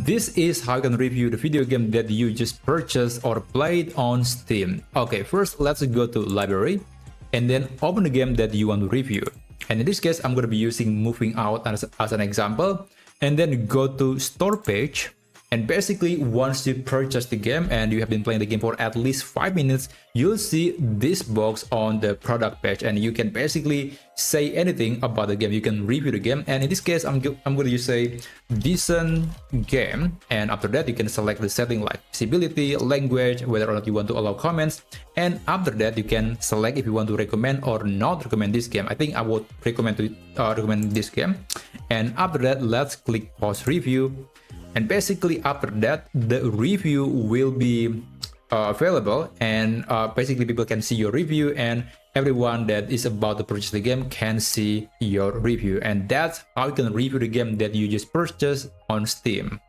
this is how you can review the video game that you just purchased or played on Steam. Okay, first let's go to library and then open the game that you want to review. And in this case, I'm going to be using Moving Out as an example, and then go to store page. And basically, once you purchase the game and you have been playing the game for at least 5 minutes, you'll see this box on the product page, and you can basically say anything about the game. You can review the game, and in this case, I'm going to use a decent game. And after that, you can select the setting like visibility, language, whether or not you want to allow comments. And after that, you can select if you want to recommend or not recommend this game. I think I would recommend this game. And after that, let's click pause review. And basically after that, the review will be available, and basically people can see your review, and everyone that is about to purchase the game can see your review. And that's how you can review the game that you just purchased on Steam.